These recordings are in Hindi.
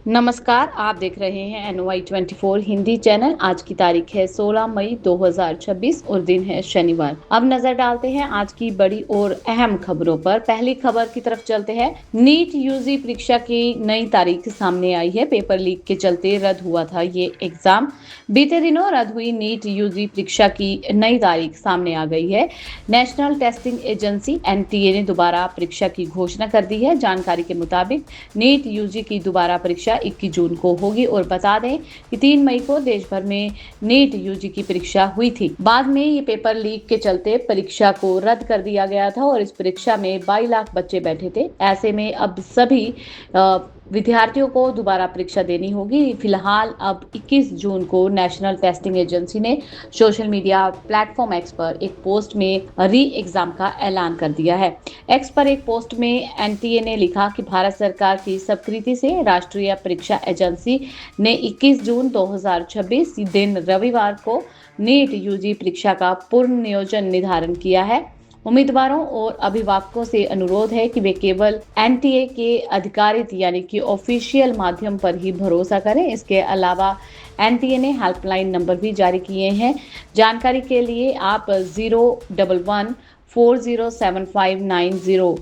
नमस्कार, आप देख रहे हैं NY24 हिंदी चैनल। आज की तारीख है 16 मई 2026 और दिन है शनिवार। अब नजर डालते हैं आज की बड़ी और अहम खबरों पर। पहली खबर की तरफ चलते हैं। नीट यूजी परीक्षा की नई तारीख सामने आई है। पेपर लीक के चलते रद्द हुआ था ये एग्जाम। बीते दिनों रद्द हुई नीट यूजी परीक्षा की नई तारीख सामने आ गई है। नेशनल टेस्टिंग एजेंसी NTA ने दोबारा परीक्षा की घोषणा कर दी है। जानकारी के मुताबिक नीट यूजी की दोबारा परीक्षा 21 जून को होगी और बता दें कि 3 मई को देश भर में नीट यूजी की परीक्षा हुई थी। बाद में ये पेपर लीक के चलते परीक्षा को रद्द कर दिया गया था और इस परीक्षा में 22 लाख बच्चे बैठे थे। ऐसे में अब सभी विद्यार्थियों को दोबारा परीक्षा देनी होगी। फिलहाल अब 21 जून को नेशनल टेस्टिंग एजेंसी ने सोशल मीडिया प्लेटफॉर्म एक्स पर एक पोस्ट में री एग्जाम का ऐलान कर दिया है। एक्स पर एक पोस्ट में NTA ने लिखा कि भारत सरकार की स्वीकृति से राष्ट्रीय परीक्षा एजेंसी ने 21 जून 2026 दिन रविवार को नीट यूजी परीक्षा का पूर्ण नियोजन निर्धारण किया है। उम्मीदवारों और अभिभावकों से अनुरोध है कि वे केवल NTA के अधिकारित यानी कि ऑफिशियल माध्यम पर ही भरोसा करें। इसके अलावा NTA ने हेल्पलाइन नंबर भी जारी किए हैं। जानकारी के लिए आप 01140759000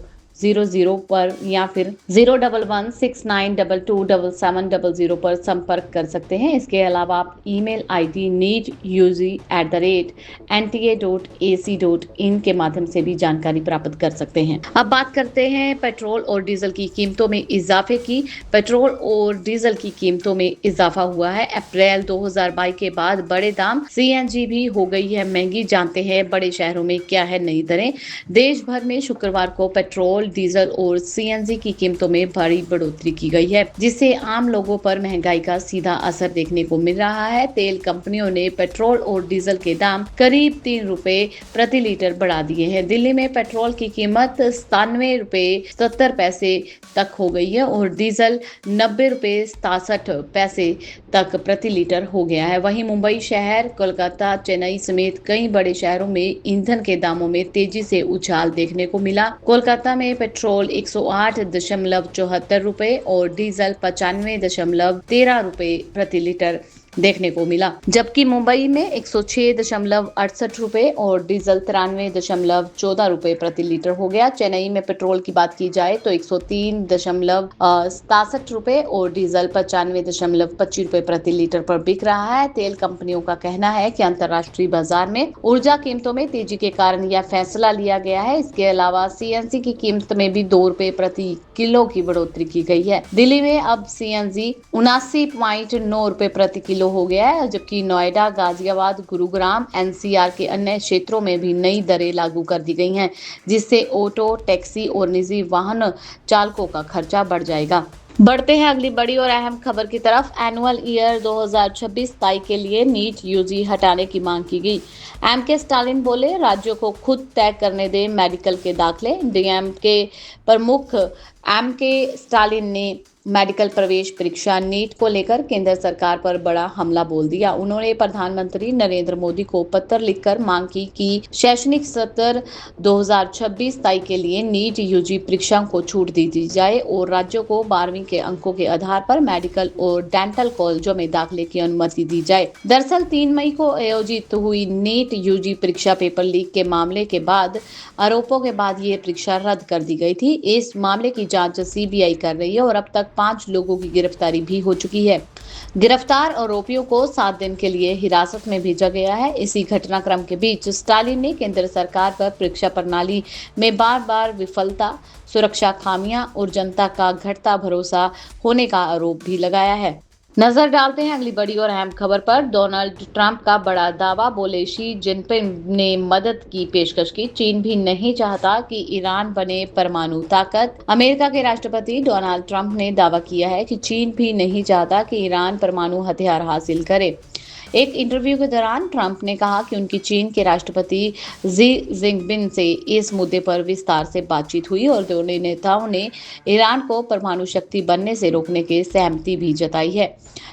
पर या फिर 01169227700 पर संपर्क कर सकते हैं। इसके अलावा आप ईमेल ID neetug@nta.ac.in के माध्यम से भी जानकारी प्राप्त कर सकते हैं। अब बात करते हैं पेट्रोल और डीजल की कीमतों में इजाफे की। पेट्रोल और डीजल की कीमतों में इजाफा हुआ है। अप्रैल 2022 के बाद बड़े दाम। CNG भी हो गई है महंगी। जानते हैं बड़े शहरों में क्या है नई दरें। देश भर में शुक्रवार को पेट्रोल, डीजल और CNG की कीमतों में भारी बढ़ोतरी की गई है, जिससे आम लोगों पर महंगाई का सीधा असर देखने को मिल रहा है। तेल कंपनियों ने पेट्रोल और डीजल के दाम करीब 3 रुपए प्रति लीटर बढ़ा दिए हैं। दिल्ली में पेट्रोल की कीमत 97 रुपए 70 पैसे तक हो गई है और डीजल 90 रुपए 67 पैसे तक प्रति लीटर हो गया है। वहीं मुंबई शहर, कोलकाता, चेन्नई समेत कई बड़े शहरों में ईंधन के दामों में तेजी से उछाल देखने को मिला। कोलकाता में पेट्रोल 108.74 रुपए और डीजल 95.13 रुपए प्रति लीटर देखने को मिला, जबकि मुंबई में 106.68 रुपए और डीजल 93.14 रुपए प्रति लीटर हो गया। चेन्नई में पेट्रोल की बात की जाए तो 103.67 रुपए और डीजल 95.25 रुपए प्रति लीटर पर बिक रहा है। तेल कंपनियों का कहना है कि अंतर्राष्ट्रीय बाजार में ऊर्जा कीमतों में तेजी के कारण यह फैसला लिया गया है। इसके अलावा CNG की कीमत में भी 2 रुपए प्रति किलो की बढ़ोतरी की गई है। दिल्ली में अब CNG 79.9 रुपए प्रति किलो हो गया है, जबकि नोएडा, गाजियाबाद, गुरुग्राम, NCR के अन्य क्षेत्रों में भी नई दरें लागू कर दी गई हैं, जिससे ऑटो, टैक्सी और निजी वाहन चालकों का खर्चा बढ़ जाएगा। बढ़ते हैं अगली बड़ी और अहम खबर की तरफ। एनुअल ईयर 2026-27 के लिए नीट यूजी हटाने की मांग की गई। MK स्टालिन बोले, राज्यों को खुद तय करने दें मेडिकल के दाखिले। DMK प्रमुख MK स्टालिन ने मेडिकल प्रवेश परीक्षा नीट को लेकर केंद्र सरकार पर बड़ा हमला बोल दिया। उन्होंने प्रधानमंत्री नरेंद्र मोदी को पत्र लिखकर मांग की कि शैक्षणिक सत्र 2026-27 के लिए नीट यूजी परीक्षाओं को छूट दी जाए और राज्यों को 12वीं के अंकों के आधार पर मेडिकल और डेंटल कॉलेजों में दाखिले की अनुमति दी जाए। दरअसल 3 मई को आयोजित हुई नीट यूजी परीक्षा पेपर लीक के मामले के बाद आरोपों के बाद ये परीक्षा रद्द कर दी गई थी। इस मामले की जांच CBI कर रही है और अब तक 5 लोगों की गिरफ्तारी भी हो चुकी है। गिरफ्तार आरोपियों को 7 दिन के लिए हिरासत में भेजा गया है। इसी घटनाक्रम के बीच स्टालिन ने केंद्र सरकार पर परीक्षा प्रणाली में बार-बार विफलता, सुरक्षा खामियां और जनता का घटता भरोसा होने का आरोप भी लगाया है। नजर डालते हैं अगली बड़ी और अहम खबर पर। डोनाल्ड ट्रंप का बड़ा दावा। बोले, शी जिनपिंग ने मदद की पेशकश की। चीन भी नहीं चाहता कि ईरान बने परमाणु ताकत। अमेरिका के राष्ट्रपति डोनाल्ड ट्रंप ने दावा किया है कि चीन भी नहीं चाहता कि ईरान परमाणु हथियार हासिल करे। एक इंटरव्यू के दौरान ट्रंप ने कहा कि उनकी चीन के राष्ट्रपति जी जिनपिंग से इस मुद्दे पर विस्तार से बातचीत हुई और दोनों नेताओं ने ईरान को परमाणु शक्ति बनने से रोकने की सहमति भी जताई है।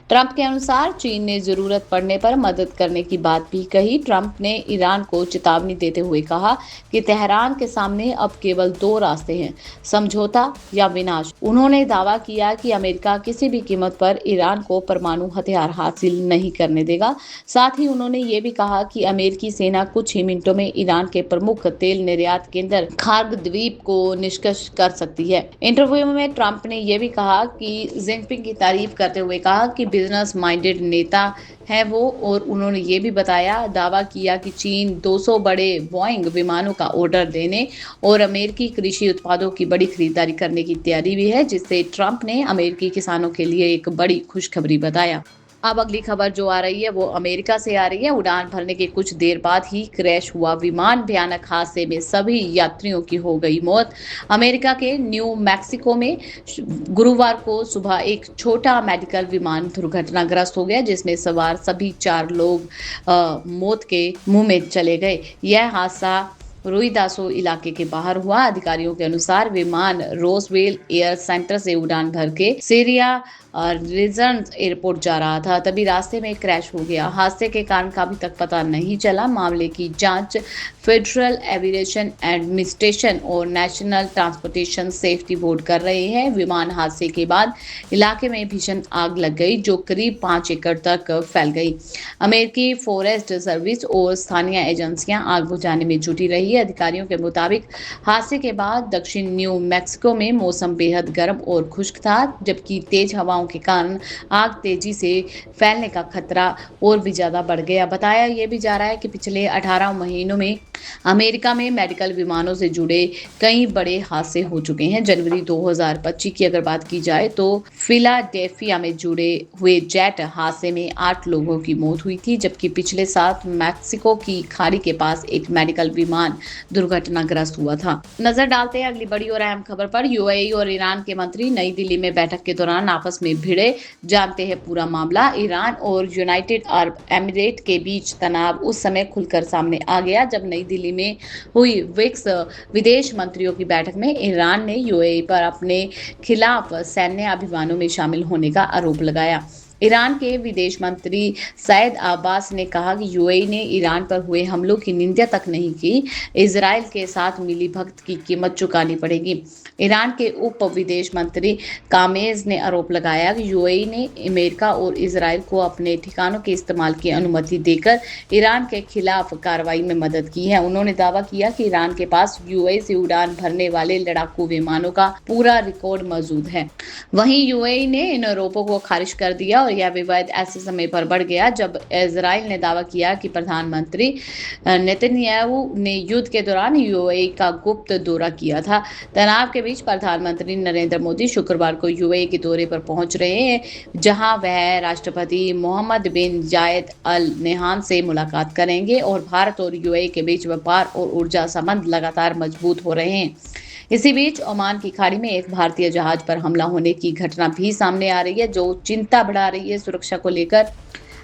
ट्रंप के अनुसार चीन ने जरूरत पड़ने पर मदद करने की बात भी कही। ट्रंप ने ईरान को चेतावनी देते हुए कहा कि तेहरान के सामने अब केवल दो रास्ते हैं, समझौता या विनाश। उन्होंने दावा किया कि अमेरिका किसी भी कीमत पर ईरान को परमाणु हथियार हासिल नहीं करने देगा। साथ ही उन्होंने ये भी कहा कि अमेरिकी सेना कुछ ही मिनटों में ईरान के प्रमुख तेल निर्यात केंद्र खार्ग द्वीप को निष्कर्ष कर सकती है। इंटरव्यू में ट्रंप ने यह भी कहा कि जिनपिंग की तारीफ करते हुए कहा कि बिजनेस माइंडेड नेता है वो, और उन्होंने ये भी दावा किया कि चीन 200 बड़े बोइंग विमानों का ऑर्डर देने और अमेरिकी कृषि उत्पादों की बड़ी खरीदारी करने की तैयारी भी है, जिससे ट्रंप ने अमेरिकी किसानों के लिए एक बड़ी खुशखबरी बताया। अब अगली खबर जो आ रही है वो अमेरिका से आ रही है। उड़ान भरने के कुछ देर बाद ही क्रैश हुआ विमान। भयानक हादसे में सभी यात्रियों की हो गई मौत। अमेरिका के न्यू मैक्सिको में गुरुवार को सुबह एक छोटा मेडिकल विमान दुर्घटनाग्रस्त हो गया, जिसमें सवार सभी 4 लोग मौत के मुंह में चले गए। यह हादसा रुईदासो इलाके के बाहर हुआ। अधिकारियों के अनुसार विमान रोजवेल एयर सेंटर से उड़ान भर के सीरिया रिजन एयरपोर्ट जा रहा था, तभी रास्ते में क्रैश हो गया। हादसे के कारण का अभी तक पता नहीं चला। मामले की जांच फेडरल एविएशन एडमिनिस्ट्रेशन और नेशनल ट्रांसपोर्टेशन सेफ्टी बोर्ड कर रहे हैं। विमान हादसे के बाद इलाके में भीषण आग लग गई, जो करीब 5 एकड़ तक फैल गई। अमेरिकी फॉरेस्ट सर्विस और स्थानीय एजेंसियां आग बुझाने में जुटी रही। अधिकारियों के मुताबिक हादसे के बाद दक्षिण न्यू मैक्सिको में मौसम बेहद गर्म और खुश्क था, जबकि तेज हवाओं के कारण आग तेजी से फैलने का खतरा और भी ज्यादा बढ़ गया। बताया यह भी जा रहा है कि पिछले 18 महीनों में अमेरिका में मेडिकल विमानों से जुड़े कई बड़े हादसे हो चुके हैं। जनवरी 2025 की अगर बात की जाए तो फिलाडेल्फिया में जुड़े हुए जेट हादसे में 8 लोगों की मौत हुई थी, जबकि पिछले साल मैक्सिको की खाड़ी के पास एक मेडिकल विमान दुर्घटनाग्रस्त हुआ था। नजर डालते हैं अगली बड़ी और अहम खबर पर। यूएई और ईरान के मंत्री नई दिल्ली में बैठक के दौरान आपस में भिड़े। जानते हैं पूरा मामला। ईरान और यूनाइटेड अरब एमिरेट के बीच तनाव उस समय खुलकर सामने आ गया जब नई दिल्ली में हुई ब्रिक्स विदेश मंत्रियों की बैठक में ईरान ने यूएई पर अपने खिलाफ सैन्य अभियानों में शामिल होने का आरोप लगाया। ईरान के विदेश मंत्री सैयद अब्बास ने कहा कि यूएई ने ईरान पर हुए हमलों की निंदा तक नहीं की। इजराइल के साथ मिलीभगत की कीमत चुकानी पड़ेगी। ईरान के उप विदेश मंत्री कामेज ने आरोप लगाया कि यूएई ने अमेरिका और इजराइल को अपने ठिकानों के इस्तेमाल की अनुमति देकर ईरान के खिलाफ कार्रवाई में मदद की है। उन्होंने दावा किया कि ईरान के पास यूएई से उड़ान भरने वाले लड़ाकू विमानों का पूरा रिकॉर्ड मौजूद है। वहीं यूएई ने इन आरोपों को खारिज कर दिया और यह विवाद ऐसे समय पर बढ़ गया जब इजराइल ने दावा किया कि प्रधानमंत्री नेतन्याहू ने युद्ध के दौरान यूएई का गुप्त दौरा किया था। तनाव के बीच प्रधानमंत्री नरेंद्र मोदी शुक्रवार को यूएई के दौरे पर पहुंच रहे हैं, जहां वह राष्ट्रपति मोहम्मद बिन जायद अल नहयान से मुलाकात करेंगे और भारत और यूएई के बीच व्यापार और ऊर्जा संबंध लगातार मजबूत हो रहे हैं। इसी बीच ओमान की खाड़ी में एक भारतीय जहाज पर हमला होने की घटना भी सामने आ रही है, जो चिंता बढ़ा रही है सुरक्षा को लेकर।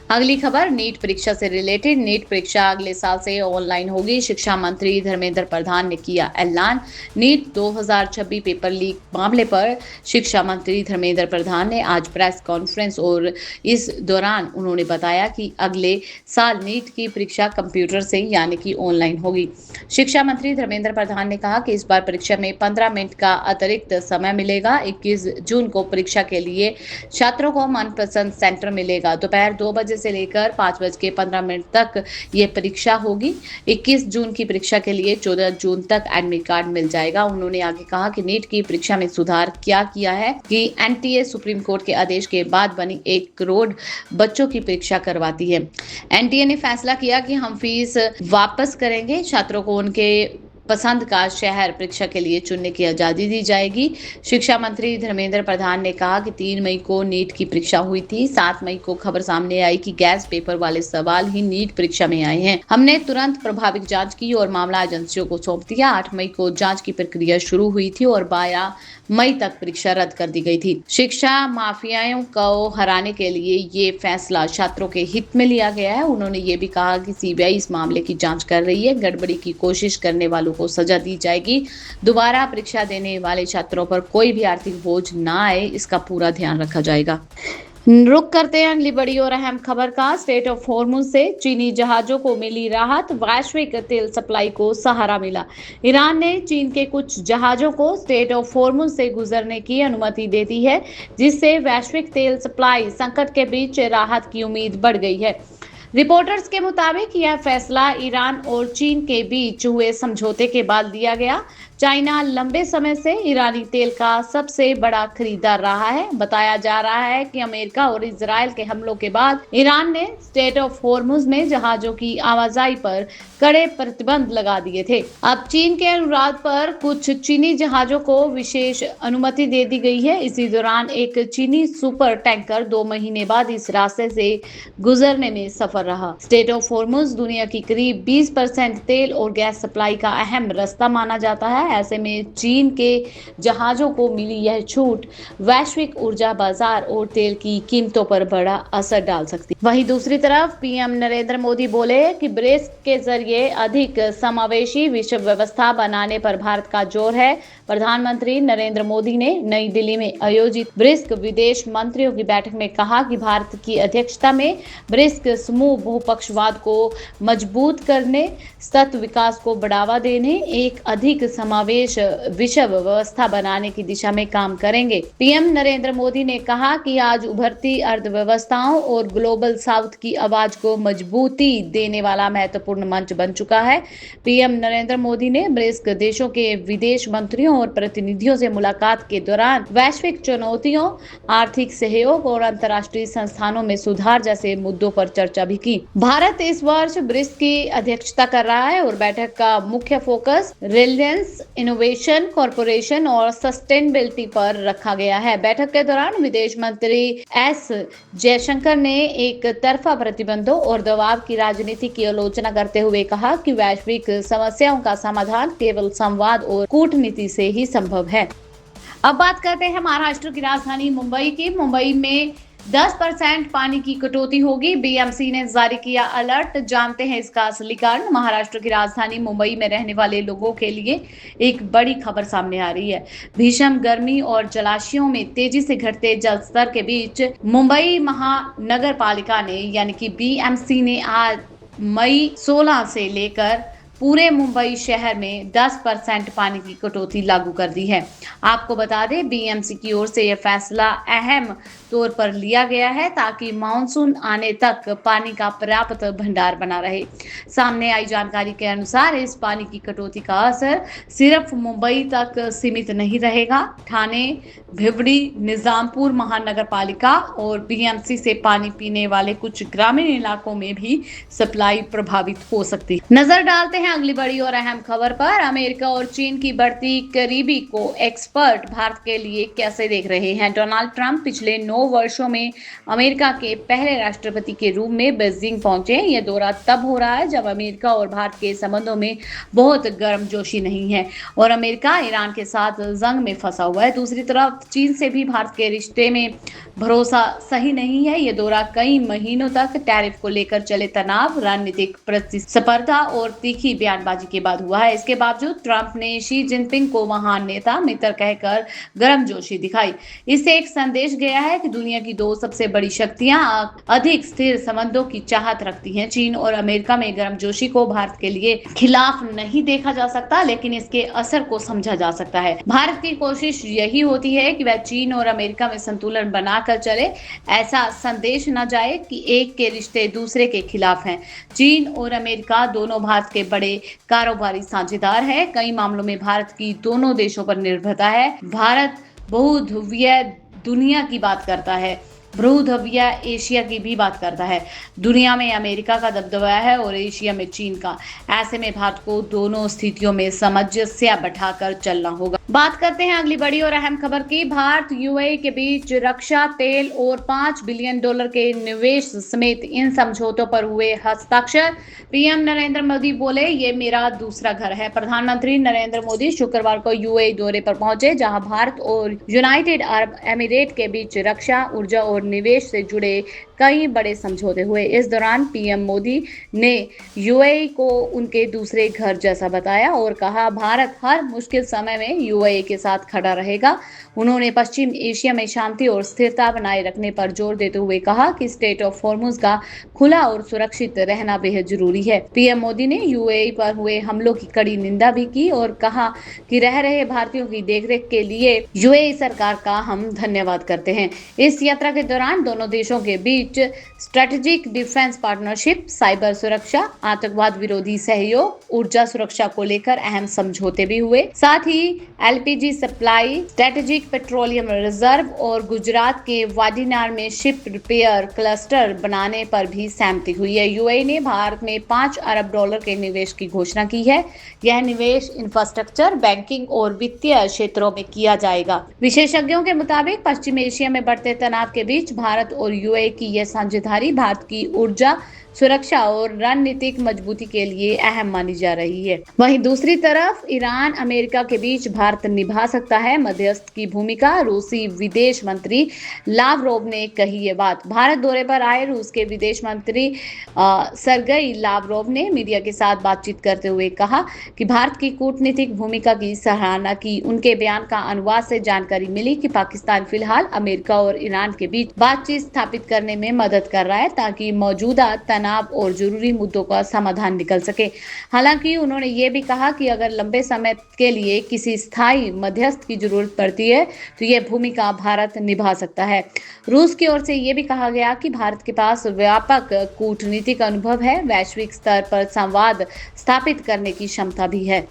अगली खबर नीट परीक्षा से रिलेटेड। नीट परीक्षा अगले साल से ऑनलाइन होगी। शिक्षा मंत्री धर्मेंद्र प्रधान ने किया ऐलान। नीट 2026 पेपर लीक मामले पर शिक्षा मंत्री धर्मेंद्र प्रधान ने आज प्रेस कॉन्फ्रेंस और इस दौरान उन्होंने बताया कि अगले साल नीट की परीक्षा कंप्यूटर से यानी कि ऑनलाइन होगी। शिक्षा मंत्री धर्मेंद्र प्रधान ने कहा कि इस बार परीक्षा में 15 मिनट का अतिरिक्त समय मिलेगा। 21 जून को परीक्षा के लिए छात्रों को मनपसंद सेंटर मिलेगा। दोपहर 2 बजे से लेकर 5:15 तक ये परीक्षा होगी। 21 जून की परीक्षा के लिए 14 जून तक एडमिट कार्ड मिल जाएगा। उन्होंने आगे कहा कि नीट की परीक्षा में सुधार क्या किया है कि एनटीए सुप्रीम कोर्ट के आदेश के बाद बनी 1 करोड़ बच्चों की परीक्षा करवाती है। एनटीए ने फैसला किया कि हम फीस वापस करेंगे। छात्रों को उनके पसंद का शहर परीक्षा के लिए चुनने की आजादी दी जाएगी। शिक्षा मंत्री धर्मेंद्र प्रधान ने कहा कि 3 मई को नीट की परीक्षा हुई थी। 7 मई को खबर सामने आई कि गैस पेपर वाले सवाल ही नीट परीक्षा में आए हैं। हमने तुरंत प्रभावित जांच की और मामला एजेंसियों को सौंप दिया। 8 मई को जांच की प्रक्रिया शुरू हुई थी और 12 मई तक परीक्षा रद्द कर दी गई थी। शिक्षा माफियाओं को हराने के लिए ये फैसला छात्रों के हित में लिया गया है। उन्होंने ये भी कहा कि सीबीआई इस मामले की जांच कर रही है। गड़बड़ी की कोशिश करने वालों को सजा दी जाएगी। दोबारा परीक्षा देने वाले छात्रों पर कोई भी आर्थिक बोझ ना आए, इसका पूरा ध्यान रखा जाएगा। रुक करते हैं अगली बड़ी और अहम खबर का। स्ट्रेट ऑफ हॉर्मुज से चीनी जहाजों को मिली राहत, वैश्विक तेल सप्लाई को सहारा मिला। ईरान ने चीन के कुछ जहाजों को स्ट्रेट ऑफ हॉर्मुज से गुजरने की अनुमति दे दी है, जिससे वैश्विक तेल सप्लाई संकट के बीच राहत की उम्मीद बढ़ गई है। रिपोर्टर्स के मुताबिक यह फैसला ईरान और चीन के बीच हुए समझौते के बाद लिया गया। चाइना लंबे समय से ईरानी तेल का सबसे बड़ा खरीदार रहा है। बताया जा रहा है कि अमेरिका और इजराइल के हमलों के बाद ईरान ने स्ट्रेट ऑफ हॉर्मुज में जहाजों की आवाजाही पर कड़े प्रतिबंध लगा दिए थे। अब चीन के अनुरोध पर कुछ चीनी जहाजों को विशेष अनुमति दे दी गई है। इसी दौरान एक चीनी सुपर टैंकर 2 महीने बाद इस रास्ते से गुजरने में सफल रहा। स्ट्रेट ऑफ हॉर्मुज दुनिया की करीब 20% तेल और गैस सप्लाई का अहम रास्ता माना जाता है। ऐसे में चीन के जहाजों को मिली यह छूट वैश्विक ऊर्जा बाजार और तेल की कीमतों पर बड़ा असर डाल सकती है। वहीं दूसरी तरफ पीएम नरेंद्र मोदी बोले कि ब्रिक्स के जरिए अधिक समावेशी विश्व व्यवस्था बनाने पर भारत का जोर है। प्रधानमंत्री नरेंद्र मोदी ने नई दिल्ली में आयोजित ब्रिक्स विदेश मंत्रियों की बैठक में कहा कि भारत की अध्यक्षता में ब्रिक्स समूह बहुपक्षवाद को मजबूत करने, सतत विकास को बढ़ावा देने, एक अधिक समावेश विश्व व्यवस्था बनाने की दिशा में काम करेंगे। पीएम नरेंद्र मोदी ने कहा कि आज उभरती अर्थव्यवस्थाओं और ग्लोबल साउथ की आवाज को मजबूती देने वाला महत्वपूर्ण मंच बन चुका है। पीएम नरेंद्र मोदी ने ब्रिक्स देशों के विदेश मंत्रियों और प्रतिनिधियों से मुलाकात के दौरान वैश्विक चुनौतियों, आर्थिक सहयोग और अंतर्राष्ट्रीय संस्थानों में सुधार जैसे मुद्दों पर चर्चा भी की। भारत इस वर्ष ब्रिक्स की अध्यक्षता कर रहा है और बैठक का मुख्य फोकस रिलायंस, इनोवेशन, कॉर्पोरेशन और सस्टेनेबिलिटी पर रखा गया है। बैठक के दौरान विदेश मंत्री एस जयशंकर ने एक तरफा प्रतिबंधों और दबाव की राजनीति की आलोचना करते हुए कहा कि वैश्विक समस्याओं का समाधान केवल संवाद और कूटनीति से ही संभव है। अब बात करते हैं महाराष्ट्र की राजधानी मुंबई की। मुंबई में 10% पानी की कटौती होगी। बीएमसी ने जारी किया अलर्ट। जानते हैं इसका असली कारण। महाराष्ट्र की राजधानी मुंबई में रहने वाले लोगों के लिए एक बड़ी खबर सामने आ रही है। भीषण गर्मी और जलाशयों में तेजी से घटते जल स्तर के बीच मुंबई महानगर पालिका ने यानी कि बीएमसी ने आज मई 16 से लेकर पूरे मुंबई शहर में 10% पानी की कटौती लागू कर दी है। आपको बता दें, बीएमसी की ओर से यह फैसला अहम तौर पर लिया गया है ताकि मानसून आने तक पानी का पर्याप्त भंडार बना रहे। सामने आई जानकारी के अनुसार इस पानी की कटौती का असर सिर्फ मुंबई तक सीमित नहीं रहेगा। ठाणे, भिवड़ी, निजामपुर महानगर पालिका और बीएमसी से पानी पीने वाले कुछ ग्रामीण इलाकों में भी सप्लाई प्रभावित हो सकती है। नजर डालते हैं अगली बड़ी और अहम खबर पर। अमेरिका और चीन की बढ़ती करीबी को एक्सपर्ट भारत के लिए कैसे देख रहे हैं। डोनाल्ड ट्रंप पिछले 9 वर्षों में अमेरिका के पहले राष्ट्रपति के रूप में बीजिंग पहुंचे। यह दौरा तब हो रहा है जब अमेरिका और भारत के संबंधों में बहुत गर्मजोशी नहीं है और अमेरिका ईरान के साथ जंग में फंसा हुआ है। दूसरी तरफ चीन से भी भारत के रिश्ते में भरोसा सही नहीं है। यह दौरा कई महीनों तक टैरिफ को लेकर चले तनाव, रणनीतिक प्रतिस्पर्धा और तीखी बयानबाजी के बाद हुआ है। इसके बावजूद ट्रंप ने शी जिनपिंग को महान नेता मित्र कहकर गर्मजोशी दिखाई। इससे एक संदेश गया है कि दुनिया की 2 सबसे बड़ी शक्तियां अधिक स्थिर संबंधों की चाहत रखती हैं। चीन और अमेरिका में गर्मजोशी को भारत के लिए खिलाफ नहीं देखा जा सकता, लेकिन इसके असर को समझा जा सकता है। भारत की कोशिश यही होती है कि वह चीन और अमेरिका में संतुलन बनाकर चले। ऐसा संदेश न जाए कि एक के रिश्ते दूसरे के खिलाफ हैं। चीन और अमेरिका दोनों भारत के बड़े कारोबारी साझेदार है। कई मामलों में भारत की दोनों देशों पर निर्भरता है। भारत बहुध्रुवीय दुनिया की बात करता है। भूमध्य एशिया की भी बात करता है। दुनिया में अमेरिका का दबदबा है और एशिया में चीन का। ऐसे में भारत को दोनों स्थितियों में सामंजस्य बैठाकर चलना होगा। बात करते हैं अगली बड़ी और अहम खबर की। भारत यूएई के बीच रक्षा, तेल और $5 बिलियन के निवेश समेत इन समझौतों पर हुए हस्ताक्षर। पीएम नरेंद्र मोदी बोले, ये मेरा दूसरा घर है। प्रधानमंत्री नरेंद्र मोदी शुक्रवार को यूएई दौरे पर पहुंचे, जहां भारत और यूनाइटेड अरब अमीरात के बीच रक्षा, ऊर्जा और निवेश से जुड़े कई बड़े समझौते हुए। इस दौरान पीएम मोदी ने यूएई को उनके दूसरे घर जैसा बताया और कहा, भारत हर मुश्किल समय में यूएई के साथ खड़ा रहेगा। उन्होंने पश्चिम एशिया में शांति और स्थिरता बनाए रखने पर जोर देते हुए कहा कि स्ट्रेट ऑफ हॉर्मुज का खुला और सुरक्षित रहना बेहद जरूरी है। पीएम मोदी ने यूएई पर हुए हमलों की कड़ी निंदा भी की और कहा कि रह रहे भारतीयों की देखरेख के लिए यूएई सरकार का हम धन्यवाद करते हैं। इस यात्रा के दौरान दोनों देशों के बीच स्ट्रेटेजिक डिफेंस पार्टनरशिप, साइबर सुरक्षा, आतंकवाद विरोधी सहयोग, ऊर्जा सुरक्षा को लेकर अहम समझौते भी हुए। साथ ही LPG supply, strategic petroleum reserve और गुजरात के वाडीनार में शिप रिपेयर क्लस्टर बनाने पर भी सहमति हुई है। यूएई ने भारत में $5 अरब के निवेश की घोषणा की है। यह निवेश इंफ्रास्ट्रक्चर, बैंकिंग और वित्तीय क्षेत्रों में किया जाएगा। विशेषज्ञों के मुताबिक पश्चिम एशिया में बढ़ते तनाव के बीच भारत और यूएई की यह साझेदारी भारत की ऊर्जा सुरक्षा और रणनीतिक मजबूती के लिए अहम मानी जा रही है। वहीं दूसरी तरफ ईरान अमेरिका के बीच भारत निभा सकता है मध्यस्थ की भूमिका। रूसी विदेश मंत्री लावरोव ने कही ये बात। भारत दौरे पर आए रूस के विदेश मंत्री सरगई लावरोव ने मीडिया के साथ बातचीत करते हुए कहा कि भारत की कूटनीतिक भूमिका की सराहना की। उनके बयान का अनुवाद से जानकारी मिली कि पाकिस्तान फिलहाल अमेरिका और ईरान के बीच बातचीत स्थापित करने में मदद कर रहा है ताकि मौजूदा तनाव और जरूरी मुद्दों का समाधान निकल सके। हालांकि उन्होंने ये भी कहा कि अगर लंबे समय के लिए किसी स्थायी मध्यस्थ की जरूरत पड़ती है तो यह भूमिका भारत निभा सकता है। रूस की ओर से यह भी कहा गया कि भारत के पास व्यापक कूटनीतिक अनुभव है, वैश्विक स्तर पर संवाद स्थापित करने की क्षमता भी है।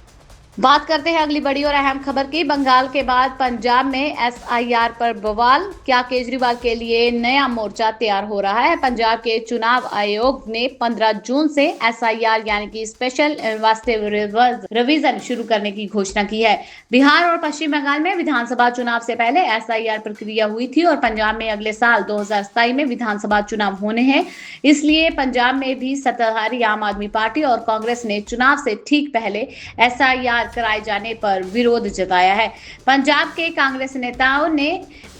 बात करते हैं अगली बड़ी और अहम खबर की। बंगाल के बाद पंजाब में एसआईआर पर बवाल। क्या केजरीवाल के लिए नया मोर्चा तैयार हो रहा है? पंजाब के चुनाव आयोग ने 15 जून से एसआईआर यानी कि स्पेशल इन्वेस्टिगेटिव रिवीजन शुरू करने की घोषणा की है। बिहार और पश्चिम बंगाल में विधानसभा चुनाव से पहले एसआईआर प्रक्रिया हुई थी और पंजाब में अगले साल 2027 में विधानसभा चुनाव होने हैं। इसलिए पंजाब में भी सत्ताधारी आम आदमी पार्टी और कांग्रेस ने चुनाव से ठीक पहले एसआईआर कराए जाने पर विरोध जताया है। पंजाब के कांग्रेस नेताओं ने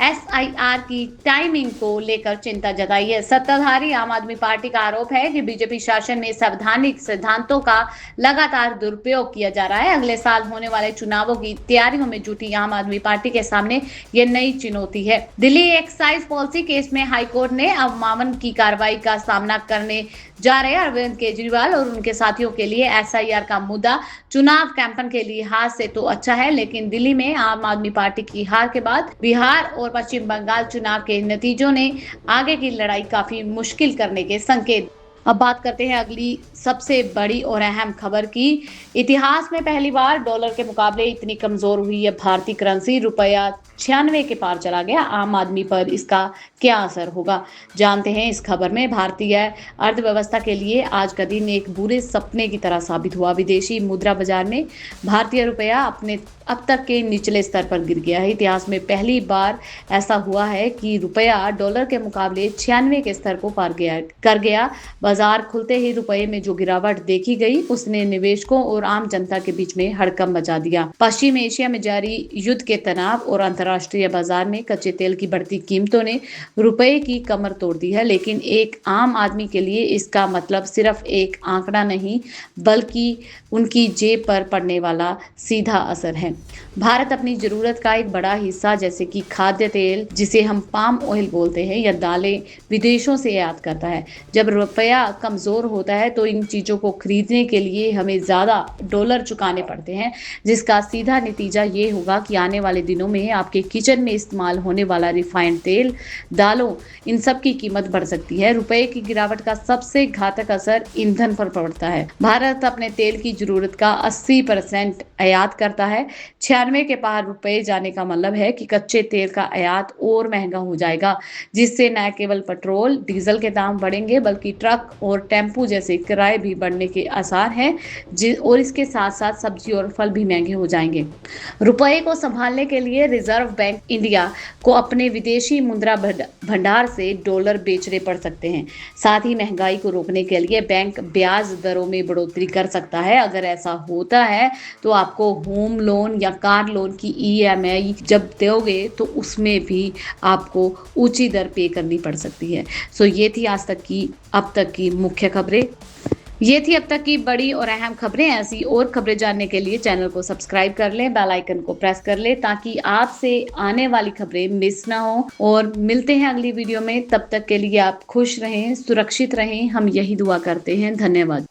एसआईआर की टाइमिंग को लेकर चिंता जताई है। सत्ताधारी आम आदमी पार्टी का आरोप है कि बीजेपी शासन में संवैधानिक सिद्धांतों का लगातार दुरुपयोग किया जा रहा है। अगले साल होने वाले चुनावों की तैयारियों में जुटी आम आदमी पार्टी के सामने ये नई चुनौती है। दिल्ली एक्साइज पॉलिसी केस में हाईकोर्ट ने अवमानना की कार्रवाई का सामना करने जा रहे अरविंद केजरीवाल और उनके साथियों के लिए एसआईआर का मुद्दा चुनाव कैंपेन के लिहाज से तो अच्छा है, लेकिन दिल्ली में आम आदमी पार्टी की हार के बाद बिहार और पश्चिम बंगाल चुनाव के नतीजों ने आगे की लड़ाई काफी मुश्किल करने के संकेत। अब बात करते हैं अगली सबसे बड़ी और अहम खबर की। इतिहास में पहली बार डॉलर के मुकाबले इतनी कमजोर हुई है भारतीय करेंसी। रुपया 96 के पार चला गया। आम आदमी पर इसका क्या असर होगा, जानते हैं इस खबर में। भारतीय अर्थव्यवस्था के लिए आज का दिन एक बुरे सपने की तरह साबित हुआ। विदेशी मुद्रा बाजार में भारतीय रुपया अपने अब तक के निचले स्तर पर गिर गया है। इतिहास में पहली बार ऐसा हुआ है कि रुपया डॉलर के मुकाबले 96 के स्तर को पार कर गया। बाजार खुलते ही रुपये में जो गिरावट देखी गई उसने निवेशकों और आम जनता के बीच में हड़कंप मचा दिया। पश्चिम एशिया में जारी युद्ध के तनाव और अंतर्राष्ट्रीय बाजार में कच्चे तेल की बढ़ती कीमतों ने रुपये की कमर तोड़ दी है। लेकिन एक आम आदमी के लिए इसका मतलब सिर्फ एक आंकड़ा नहीं, बल्कि उनकी जेब पर पड़ने वाला सीधा असर है। भारत अपनी जरूरत का एक बड़ा हिस्सा जैसे कि खाद्य तेल, जिसे हम पाम ऑयल बोलते हैं, या दालें विदेशों से आयात करता है। जब रुपया रुपया कमज़ोर होता है तो इन चीज़ों को खरीदने के लिए हमें ज़्यादा डॉलर चुकाने पड़ते हैं, जिसका सीधा नतीजा ये होगा कि आने वाले दिनों में आपके किचन में इस्तेमाल होने वाला रिफाइंड तेल, दालों, इन सब की कीमत बढ़ सकती है। रुपए की गिरावट का सबसे घातक असर ईंधन पर पड़ता है। भारत अपने तेल की जरूरत का 80% आयात करता है। 96 के पार रुपए जाने का मतलब है कि कच्चे तेल का आयात और महंगा हो जाएगा, जिससे न केवल पेट्रोल डीजल के दाम बढ़ेंगे बल्कि ट्रक और टेम्पू जैसे किराए भी बढ़ने के आसार हैं, और इसके साथ साथ सब्जी और फल भी महंगे हो जाएंगे। रुपए को संभालने के लिए रिजर्व बैंक इंडिया को अपने विदेशी मुद्रा भंडार से डॉलर बेचने पड़ सकते हैं। साथ ही महंगाई को रोकने के लिए बैंक ब्याज दरों में बढ़ोतरी कर सकता है। अगर ऐसा होता है तो आपको होम लोन या कार लोन की ईएमआई जब दोगे तो उसमें भी आपको ऊंची दर पे करनी पड़ सकती है। सो ये थी अब तक की मुख्य खबरें। ये थी अब तक की बड़ी और अहम खबरें। ऐसी और खबरें जानने के लिए चैनल को सब्सक्राइब कर लें, बेल आइकन को प्रेस कर लें ताकि आपसे आने वाली खबरें मिस ना हो। और मिलते हैं अगली वीडियो में, तब तक के लिए आप खुश रहें, सुरक्षित रहें, हम यही दुआ करते हैं। धन्यवाद।